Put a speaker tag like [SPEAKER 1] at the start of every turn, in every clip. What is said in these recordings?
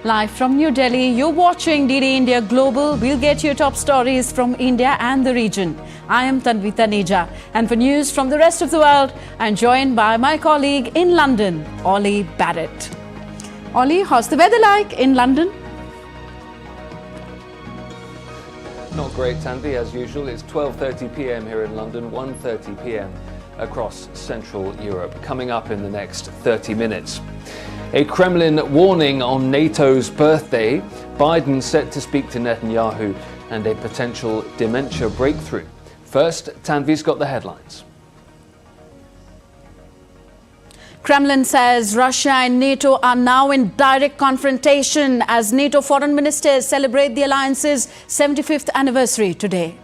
[SPEAKER 1] Live from New Delhi, you're watching DD India Global. We'll get you top stories from India and the region. I am Tanvi Taneja, and for news from the rest of the world, I'm joined by my colleague in London, Ollie Barrett. Ollie, how's the weather like in London?
[SPEAKER 2] Not great, Tanvi, as usual. It's 12:30 p.m. here in London, 1:30 p.m. across Central Europe. Coming up in the next 30 minutes. A Kremlin warning on NATO's birthday, Biden set to speak to Netanyahu, and a potential dementia breakthrough. First, Tanvi's got the headlines.
[SPEAKER 1] Kremlin says Russia and NATO are now in direct confrontation as NATO foreign ministers celebrate the alliance's 75th anniversary today.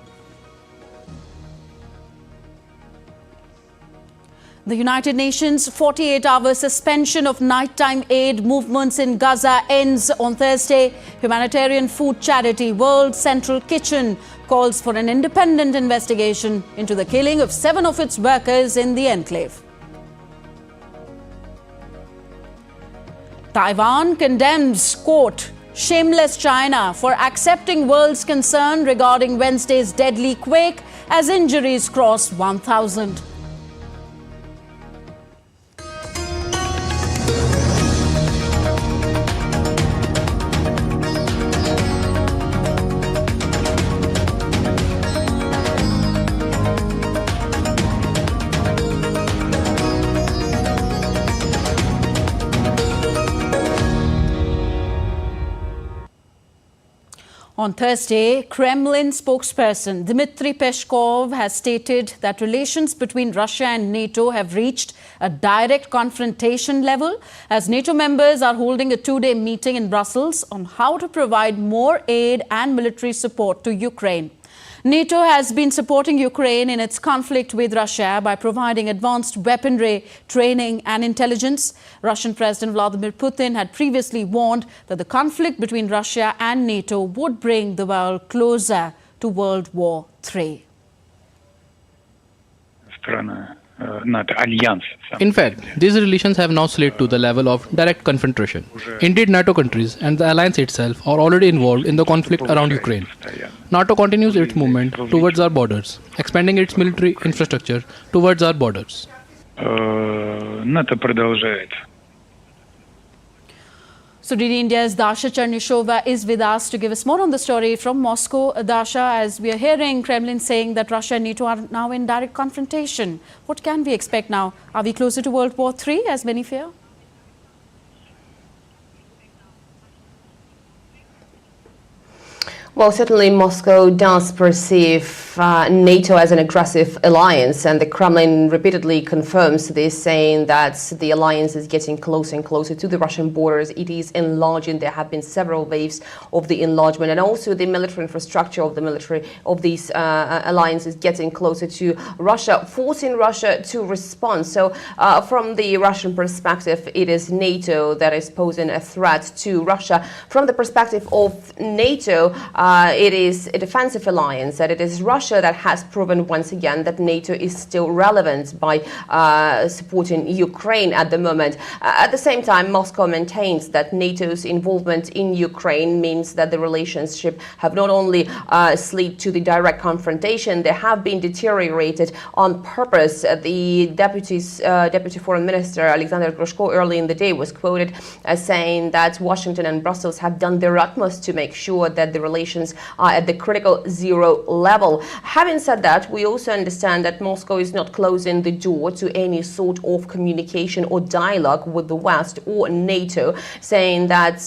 [SPEAKER 1] The United Nations' 48-hour suspension of nighttime aid movements in Gaza ends on Thursday. Humanitarian food charity World Central Kitchen calls for an independent investigation into the killing of 7 of its workers in the enclave. Taiwan condemns, quote, shameless China for accepting world's concern regarding Wednesday's deadly quake as injuries cross 1,000. On Thursday, Kremlin spokesperson Dmitry Peskov has stated that relations between Russia and NATO have reached a direct confrontation level as NATO members are holding a 2-day meeting in Brussels on how to provide more aid and military support to Ukraine. NATO has been supporting Ukraine in its conflict with Russia by providing advanced weaponry, training and intelligence. Russian President Vladimir Putin had previously warned that the conflict between Russia and NATO would bring the world closer to World War III.
[SPEAKER 3] In fact, these relations have now slid to the level of direct confrontation. Indeed, NATO countries and the alliance itself are already involved in the conflict around Ukraine. NATO continues its movement towards our borders, expanding its military infrastructure towards our borders.
[SPEAKER 1] So DD India's Dasha Chernyshova is with us to give us more on the story from Moscow. Dasha, as we are hearing Kremlin saying that Russia and NATO are now in direct confrontation, what can we expect now? Are we closer to World War III, as many fear?
[SPEAKER 4] Well, certainly Moscow does perceive NATO as an aggressive alliance, and the Kremlin repeatedly confirms this, saying that the alliance is getting closer and closer to the Russian borders. It is enlarging. There have been several waves of the enlargement, and also the military infrastructure of these alliance is getting closer to Russia, forcing Russia to respond. So from the Russian perspective, it is NATO that is posing a threat to Russia. From the perspective of NATO, it is a defensive alliance, that it is Russia that has proven once again that NATO is still relevant by supporting Ukraine at the moment. At the same time, Moscow maintains that NATO's involvement in Ukraine means that the relationship have not only slid to the direct confrontation, they have been deteriorated on purpose. The Deputy Foreign Minister Alexander Grushko early in the day was quoted as saying that Washington and Brussels have done their utmost to make sure that the relations are at the critical zero level. Having said that, we also understand that Moscow is not closing the door to any sort of communication or dialogue with the West or NATO, saying that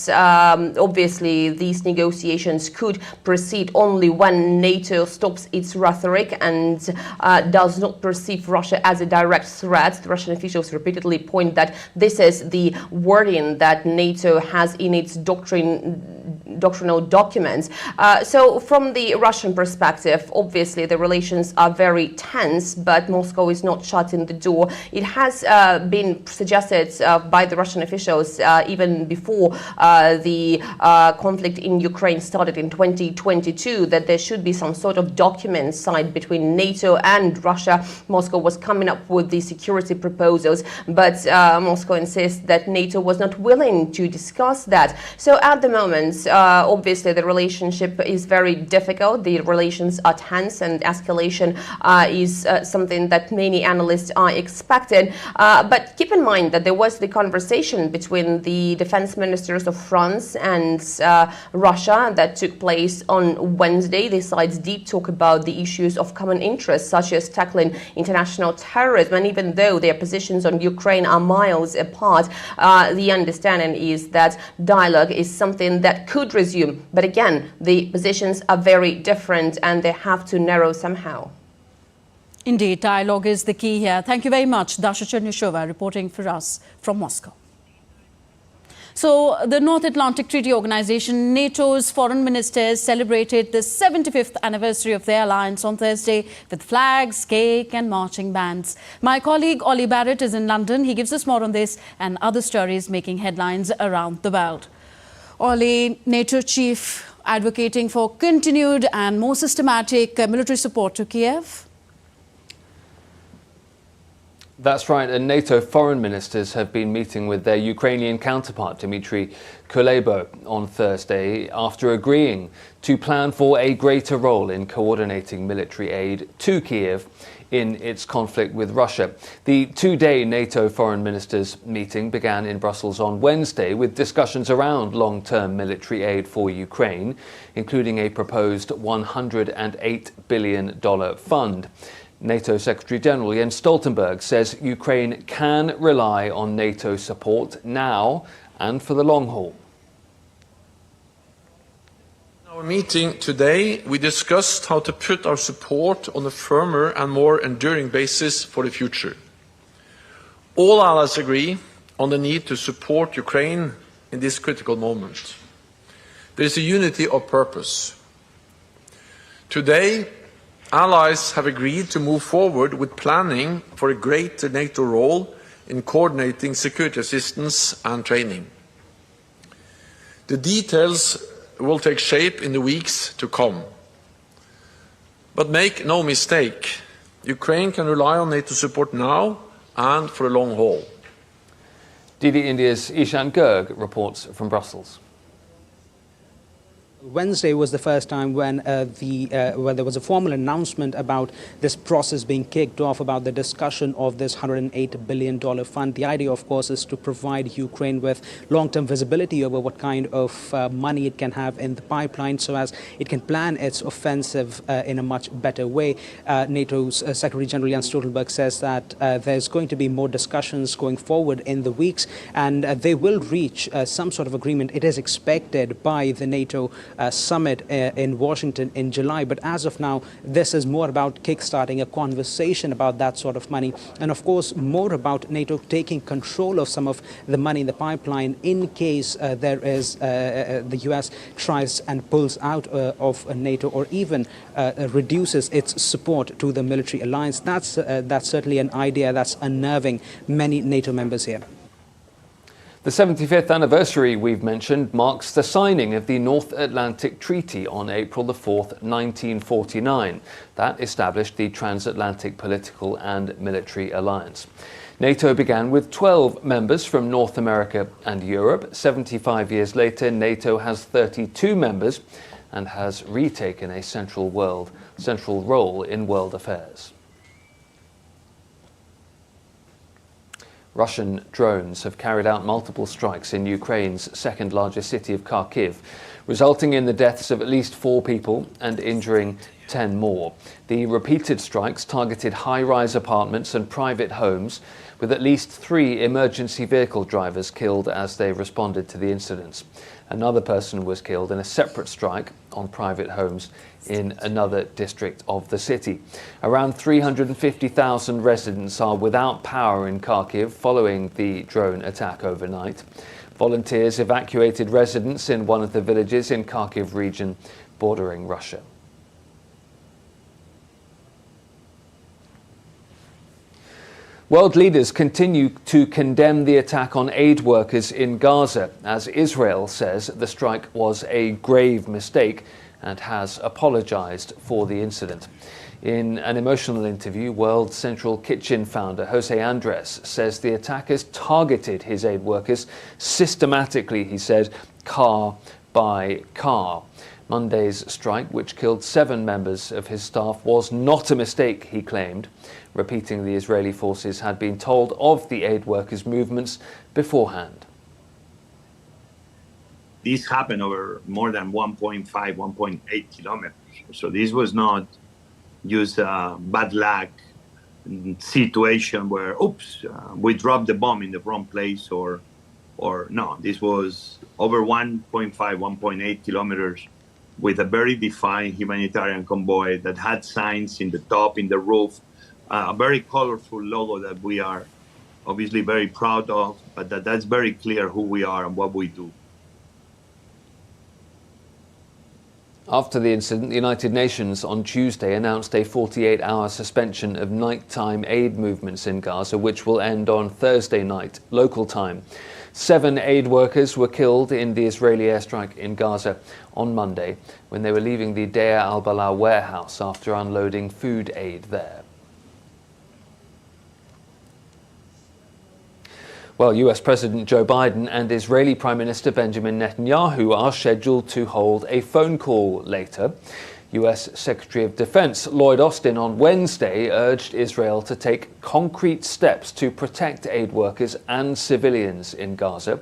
[SPEAKER 4] obviously these negotiations could proceed only when NATO stops its rhetoric and does not perceive Russia as a direct threat. The Russian officials repeatedly point that this is the wording that NATO has in its doctrinal documents. So from the Russian perspective, obviously obviously the relations are very tense, but Moscow is not shutting the door. It has been suggested by the Russian officials even before the conflict in Ukraine started in 2022 that there should be some sort of document signed between NATO and Russia. Moscow was coming up with the security proposals, but Moscow insists that NATO was not willing to discuss that. So at the moment, obviously the relationship is very difficult. The relations are tense, and escalation is something that many analysts are expecting. But keep in mind that there was the conversation between the defense ministers of France and Russia that took place on Wednesday. The sides did talk about the issues of common interest, such as tackling international terrorism. And even though their positions on Ukraine are miles apart, the understanding is that dialogue is something that could resume. But again, the positions are very different and they have to narrow somehow.
[SPEAKER 1] Indeed, dialogue is the key here. Thank you very much, Dasha Chernyshova, reporting for us from Moscow. So, the North Atlantic Treaty Organization, NATO's foreign ministers celebrated the 75th anniversary of their alliance on Thursday with flags, cake and marching bands. My colleague Ollie Barrett is in London. He gives us more on this and other stories making headlines around the world. Ollie, NATO chief advocating for continued and more systematic military support to Kiev.
[SPEAKER 2] That's right, and NATO foreign ministers have been meeting with their Ukrainian counterpart, Dmitry Kuleba, on Thursday after agreeing to plan for a greater role in coordinating military aid to Kiev in its conflict with Russia. The two-day NATO foreign ministers meeting began in Brussels on Wednesday with discussions around long-term military aid for Ukraine, including a proposed $108 billion fund. NATO Secretary-General Jens Stoltenberg says Ukraine can rely on NATO support now and for the long haul.
[SPEAKER 5] In our meeting today, we discussed how to put our support on a firmer and more enduring basis for the future. All allies agree on the need to support Ukraine in this critical moment. There is a unity of purpose. Today, allies have agreed to move forward with planning for a greater NATO role in coordinating security assistance and training. The details will take shape in the weeks to come. But make no mistake, Ukraine can rely on NATO support now and for the long haul.
[SPEAKER 2] DD India's Ishan Girg reports from Brussels.
[SPEAKER 6] Wednesday was the first time when there was a formal announcement about this process being kicked off, about the discussion of this $108 billion fund. The idea, of course, is to provide Ukraine with long-term visibility over what kind of money it can have in the pipeline so as it can plan its offensive in a much better way. NATO's Secretary-General Jens Stoltenberg says that there's going to be more discussions going forward in the weeks, and they will reach some sort of agreement. It is expected by the NATO summit in Washington in July. But as of now, this is more about kickstarting a conversation about that sort of money. And of course, more about NATO taking control of some of the money in the pipeline in case the US tries and pulls out of NATO or even reduces its support to the military alliance. That's certainly an idea that's unnerving many NATO members here.
[SPEAKER 2] The 75th anniversary we've mentioned marks the signing of the North Atlantic Treaty on April the 4th, 1949. That established the transatlantic political and military alliance. NATO began with 12 members from North America and Europe. 75 years later, NATO has 32 members and has retaken a central role in world affairs. Russian drones have carried out multiple strikes in Ukraine's second-largest city of Kharkiv, resulting in the deaths of at least 4 people and injuring 10 more. The repeated strikes targeted high-rise apartments and private homes, with at least 3 emergency vehicle drivers killed as they responded to the incidents. Another person was killed in a separate strike on private homes in another district of the city. Around 350,000 residents are without power in Kharkiv following the drone attack overnight. Volunteers evacuated residents in one of the villages in Kharkiv region bordering Russia. World leaders continue to condemn the attack on aid workers in Gaza, as Israel says the strike was a grave mistake and has apologized for the incident. In an emotional interview, World Central Kitchen founder Jose Andres says the attackers targeted his aid workers systematically, he said, car by car. Monday's strike, which killed 7 members of his staff, was not a mistake, he claimed, repeating the Israeli forces had been told of the aid workers' movements beforehand.
[SPEAKER 7] This happened over more than 1.5, 1.8 kilometers. So this was not just a bad luck situation where, oops, we dropped the bomb in the wrong place, or no, this was over 1.5, 1.8 kilometers with a very defined humanitarian convoy that had signs in the top, in the roof, a very colorful logo that we are obviously very proud of, but that's very clear who we are and what we do.
[SPEAKER 2] After the incident, the United Nations on Tuesday announced a 48-hour suspension of nighttime aid movements in Gaza, which will end on Thursday night, local time. 7 aid workers were killed in the Israeli airstrike in Gaza on Monday when they were leaving the Deir al-Balah warehouse after unloading food aid there. Well, US President Joe Biden and Israeli Prime Minister Benjamin Netanyahu are scheduled to hold a phone call later. US Secretary of Defense Lloyd Austin on Wednesday urged Israel to take concrete steps to protect aid workers and civilians in Gaza.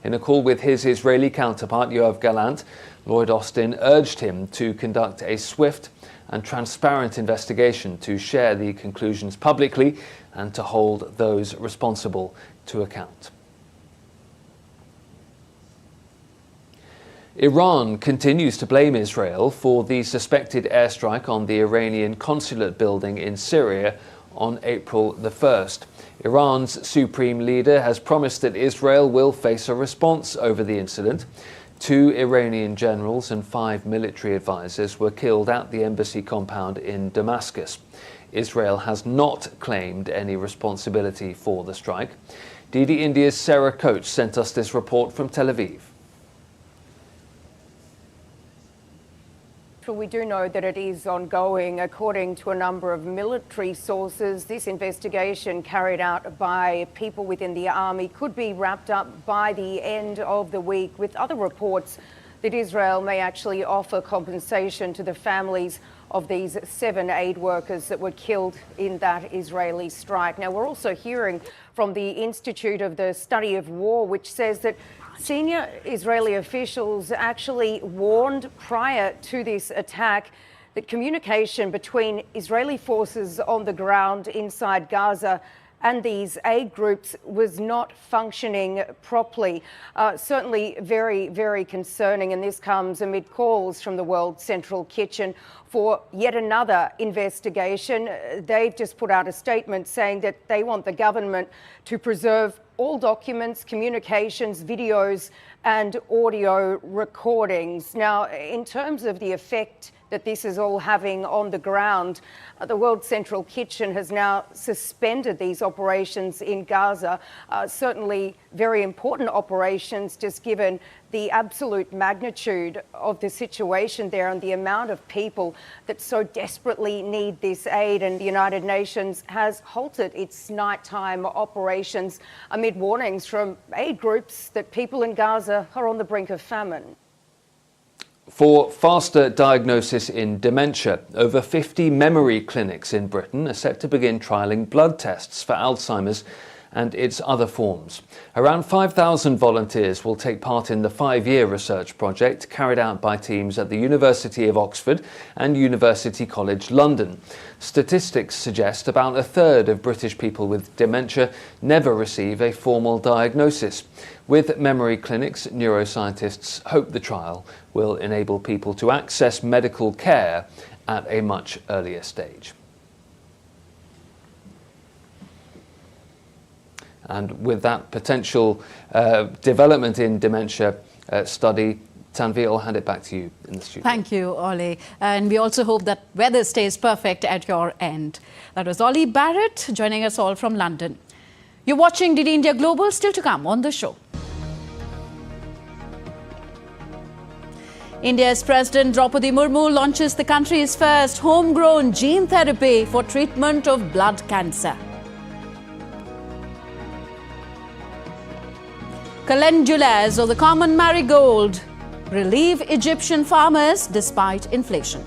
[SPEAKER 2] In a call with his Israeli counterpart Yoav Gallant, Lloyd Austin urged him to conduct a swift and transparent investigation, to share the conclusions publicly and to hold those responsible to account. Iran continues to blame Israel for the suspected airstrike on the Iranian consulate building in Syria on April the 1st. Iran's supreme leader has promised that Israel will face a response over the incident. 2 Iranian generals and 5 military advisors were killed at the embassy compound in Damascus. Israel has not claimed any responsibility for the strike. DD India's Sarah Coates sent us this report from Tel Aviv.
[SPEAKER 8] We do know that it is ongoing. According to a number of military sources, this investigation carried out by people within the army could be wrapped up by the end of the week, with other reports that Israel may actually offer compensation to the families of these 7 aid workers that were killed in that Israeli strike. Now, we're also hearing from the Institute of the Study of War, which says that senior Israeli officials actually warned prior to this attack that communication between Israeli forces on the ground inside Gaza and these aid groups was not functioning properly. Certainly very, very concerning, and this comes amid calls from the World Central Kitchen for yet another investigation. They've just put out a statement saying that they want the government to preserve all documents, communications, videos and audio recordings. Now, in terms of the effect that this is all having on the ground, the World Central Kitchen has now suspended these operations in Gaza. Certainly very important operations, just given the absolute magnitude of the situation there and the amount of people that so desperately need this aid. And the United Nations has halted its nighttime operations amid warnings from aid groups that people in Gaza are on the brink of famine.
[SPEAKER 2] For faster diagnosis in dementia, over 50 memory clinics in Britain are set to begin trialling blood tests for Alzheimer's and its other forms. Around 5,000 volunteers will take part in the 5-year research project carried out by teams at the University of Oxford and University College London. Statistics suggest about a third of British people with dementia never receive a formal diagnosis. With memory clinics, neuroscientists hope the trial will enable people to access medical care at a much earlier stage. And with that potential development in dementia study Tanvi, I'll hand it back to you in the studio.
[SPEAKER 1] Thank you, Ollie. And we also hope that weather stays perfect at your end. That was Ollie Barrett joining us all from London. You're watching DD India Global, still to come on the show. India's President Draupadi Murmu launches the country's first homegrown gene therapy for treatment of blood cancer. Calendulas, or the common marigold, relieve Egyptian farmers despite inflation.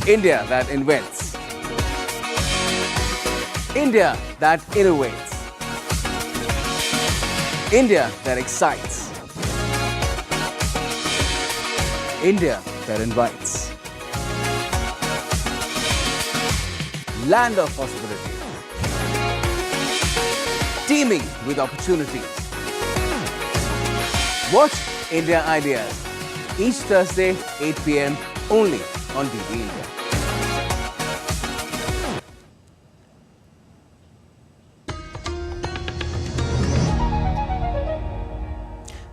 [SPEAKER 9] India that invents. India that innovates. India that excites. India that invites. Land of possibilities. Teeming with opportunities. Watch India Ideas each Thursday, 8 p.m. only on DD India.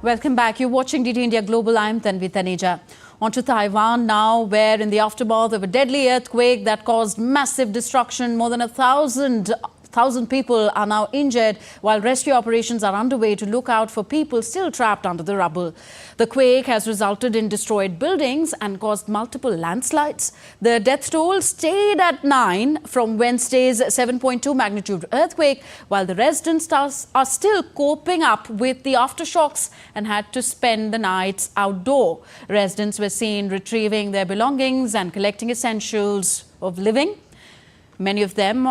[SPEAKER 1] Welcome back. You're watching DD India Global. I'm Tanvi Taneja. On to Taiwan now, where in the aftermath of a deadly earthquake that caused massive destruction, more than 1,000 people are now injured, while rescue operations are underway to look out for people still trapped under the rubble. The quake has resulted in destroyed buildings and caused multiple landslides. The death toll stayed at 9 from Wednesday's 7.2 magnitude earthquake, while the residents are still coping up with the aftershocks and had to spend the nights outdoor. Residents were seen retrieving their belongings and collecting essentials of living. Many of them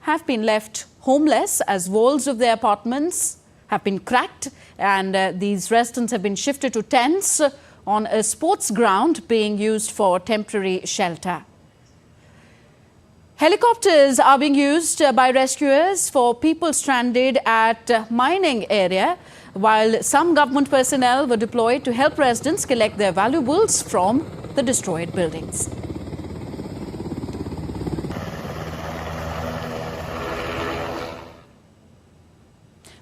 [SPEAKER 1] have been left homeless as walls of their apartments have been cracked, and these residents have been shifted to tents on a sports ground being used for temporary shelter. Helicopters are being used by rescuers for people stranded at mining area, while some government personnel were deployed to help residents collect their valuables from the destroyed buildings.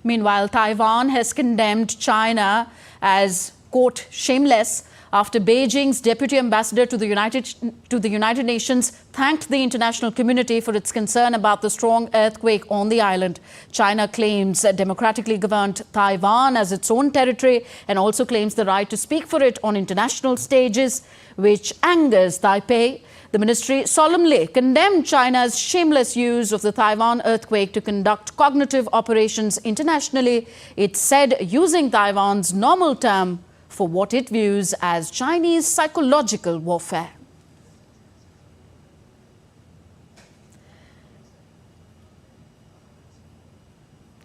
[SPEAKER 1] Meanwhile, Taiwan has condemned China as, quote, shameless after Beijing's deputy ambassador to the United Nations thanked the international community for its concern about the strong earthquake on the island. China claims democratically governed Taiwan as its own territory and also claims the right to speak for it on international stages, which angers Taipei. The ministry solemnly condemned China's shameless use of the Taiwan earthquake to conduct cognitive operations internationally. It said using Taiwan's normal term for what it views as Chinese psychological warfare.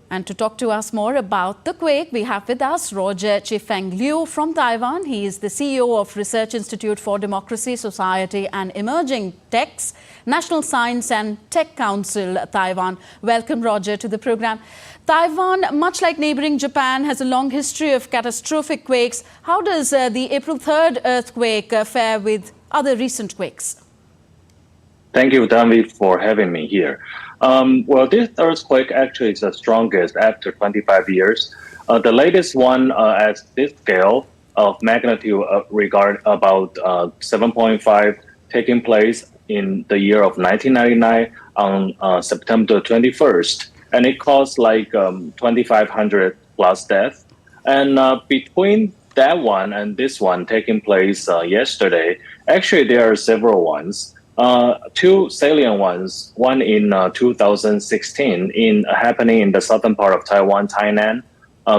[SPEAKER 1] And to talk to us more about the quake, we have with us Roger Chifeng Liu from Taiwan. He is the CEO of Research Institute for Democracy, Society and Emerging Techs, National Science and Tech Council, Taiwan. Welcome, Roger, to the program. Taiwan, much like neighboring Japan, has a long history of catastrophic quakes. How does the April 3rd earthquake fare with other recent quakes?
[SPEAKER 10] Thank you, Tanvi, for having me here. Well, this earthquake actually is the strongest after 25 years. The latest one at this scale of magnitude regard about 7.5 taking place in the year of 1999 on September 21st. And it caused like 2,500 plus deaths. And between that one and this one taking place yesterday, actually there are several ones. Two salient ones, one in 2016 happening in the southern part of Taiwan, Tainan,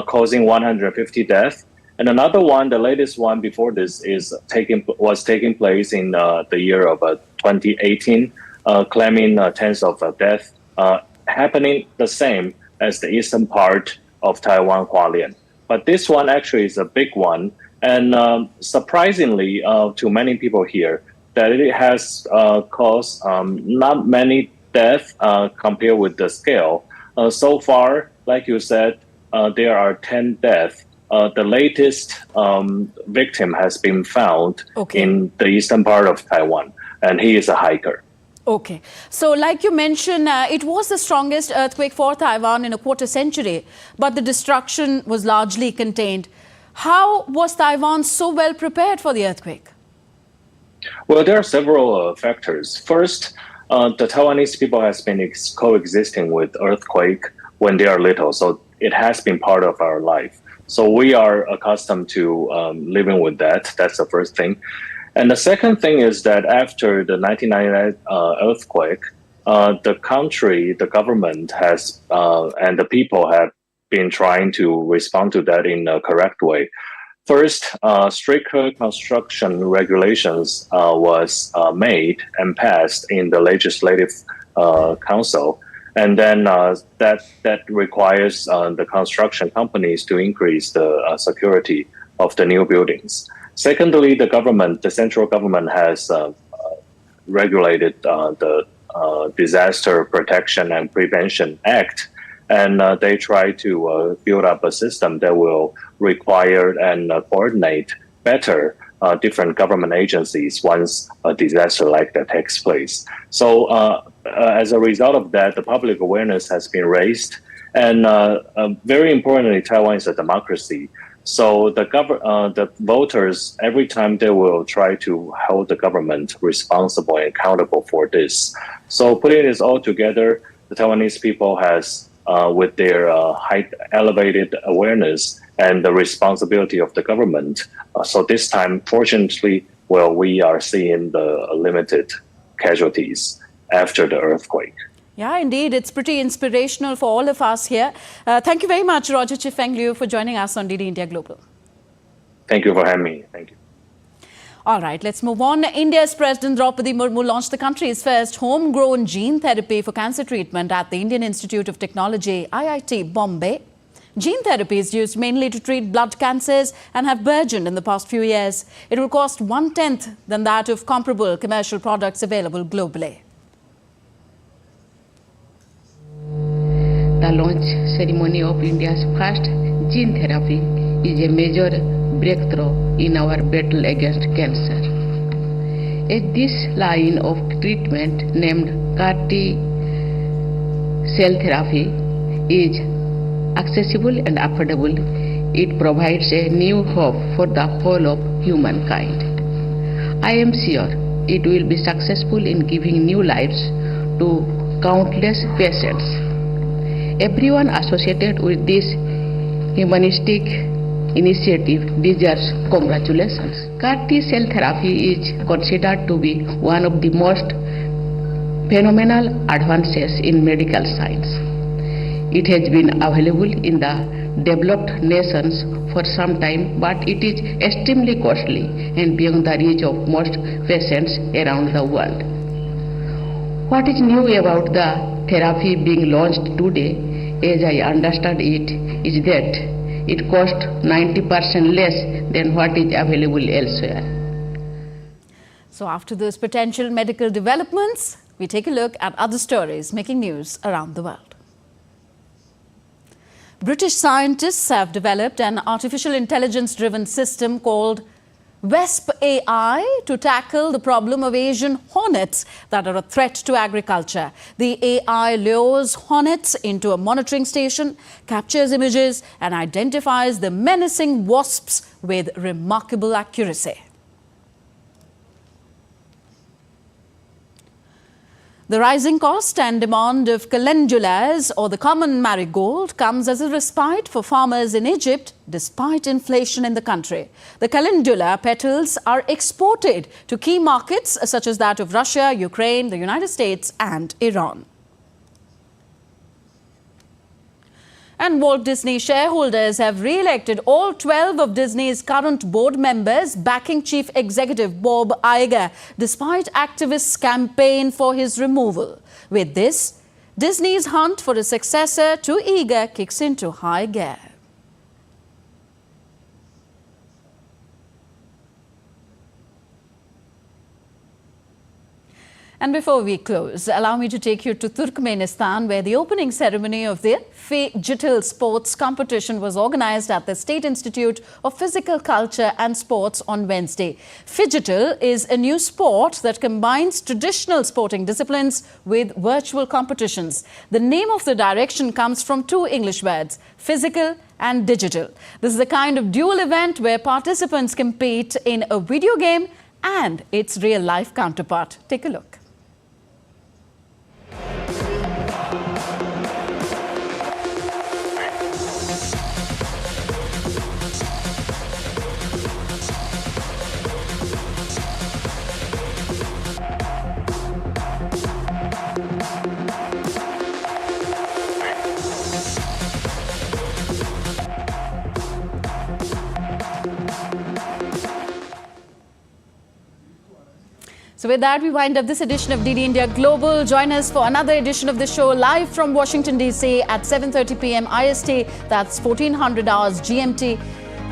[SPEAKER 10] causing 150 deaths. And another one, the latest one before this, was taking place in the year of 2018, claiming tens of deaths, happening the same as the eastern part of Taiwan, Hualien. But this one actually is a big one, and surprisingly to many people here, that it has caused not many deaths compared with the scale. So far, like you said, there are 10 deaths the latest victim has been found
[SPEAKER 1] Okay.
[SPEAKER 10] in the eastern part of Taiwan, and he is a hiker.
[SPEAKER 1] Okay. So like you mentioned, it was the strongest earthquake for Taiwan in a quarter century, but the destruction was largely contained. How was Taiwan so well prepared for the earthquake?
[SPEAKER 10] Well, there are several factors. First, the Taiwanese people has been coexisting with earthquake when they are little, so it has been part of our life. So we are accustomed to living with that. That's the first thing. And the second thing is that after the 1999 earthquake, the country, the government has, and the people have been trying to respond to that in a correct way. First, stricter construction regulations was made and passed in the Legislative Council. And then that requires the construction companies to increase the security of the new buildings. Secondly, the central government has regulated the Disaster Protection and Prevention Act, and they try to build up a system that will require and coordinate better different government agencies once a disaster like that takes place. So as a result of that, the public awareness has been raised. And very importantly, Taiwan is a democracy. So the voters, every time they will try to hold the government responsible and accountable for this. So putting this all together, the Taiwanese people has, with their high elevated awareness and the responsibility of the government. So this time, fortunately, well, we are seeing the limited casualties after the earthquake.
[SPEAKER 1] Yeah, indeed. It's pretty inspirational for all of us here. Thank you very much, Roger Chifeng Liu, for joining us on DD India Global.
[SPEAKER 10] Thank you for having me. Thank you.
[SPEAKER 1] All right, let's move on. India's President Draupadi Murmu launched the country's first homegrown gene therapy for cancer treatment at the Indian Institute of Technology, IIT Bombay. Gene therapy is used mainly to treat blood cancers and have burgeoned in the past few years. It will cost 1/10 than that of comparable commercial products available globally.
[SPEAKER 11] The launch ceremony of India's first gene therapy is a major breakthrough in our battle against cancer. As this line of treatment, named CAR-T cell therapy, is accessible and affordable, it provides a new hope for the whole of humankind. I am sure it will be successful in giving new lives to countless patients. Everyone associated with this humanistic initiative deserves congratulations. CAR-T cell therapy is considered to be one of the most phenomenal advances in medical science. It has been available in the developed nations for some time, but it is extremely costly and beyond the reach of most patients around the world. What is new about the therapy being launched today, as I understand it, is that it costs 90% less than what is available elsewhere.
[SPEAKER 1] So after those potential medical developments, we take a look at other stories making news around the world. British scientists have developed an artificial intelligence-driven system called WESP AI to tackle the problem of Asian hornets that are a threat to agriculture. The AI lures hornets into a monitoring station, captures images and identifies the menacing wasps with remarkable accuracy. The rising cost and demand of calendulas, or the common marigold, comes as a respite for farmers in Egypt despite inflation in the country. The calendula petals are exported to key markets such as that of Russia, Ukraine, the United States and Iran. And Walt Disney shareholders have re-elected all 12 of Disney's current board members, backing Chief Executive Bob Iger, despite activists' campaign for his removal. With this, Disney's hunt for a successor to Iger kicks into high gear. And before we close, allow me to take you to Turkmenistan, where the opening ceremony of the Digital Sports Competition was organized at the State Institute of Physical Culture and Sports on Wednesday. Digital is a new sport that combines traditional sporting disciplines with virtual competitions. The name of the direction comes from two English words, physical and digital. This is a kind of dual event where participants compete in a video game and its real-life counterpart. Take a look. So with that, we wind up this edition of DD India Global. Join us for another edition of the show live from Washington, D.C. at 7:30 p.m. IST. That's 1400 hours GMT.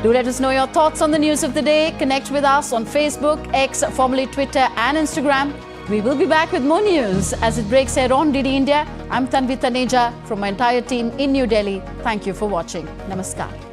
[SPEAKER 1] Do let us know your thoughts on the news of the day. Connect with us on Facebook, X, formerly Twitter and Instagram. We will be back with more news as it breaks here on DD India. I'm Tanvi Taneja from my entire team in New Delhi. Thank you for watching. Namaskar.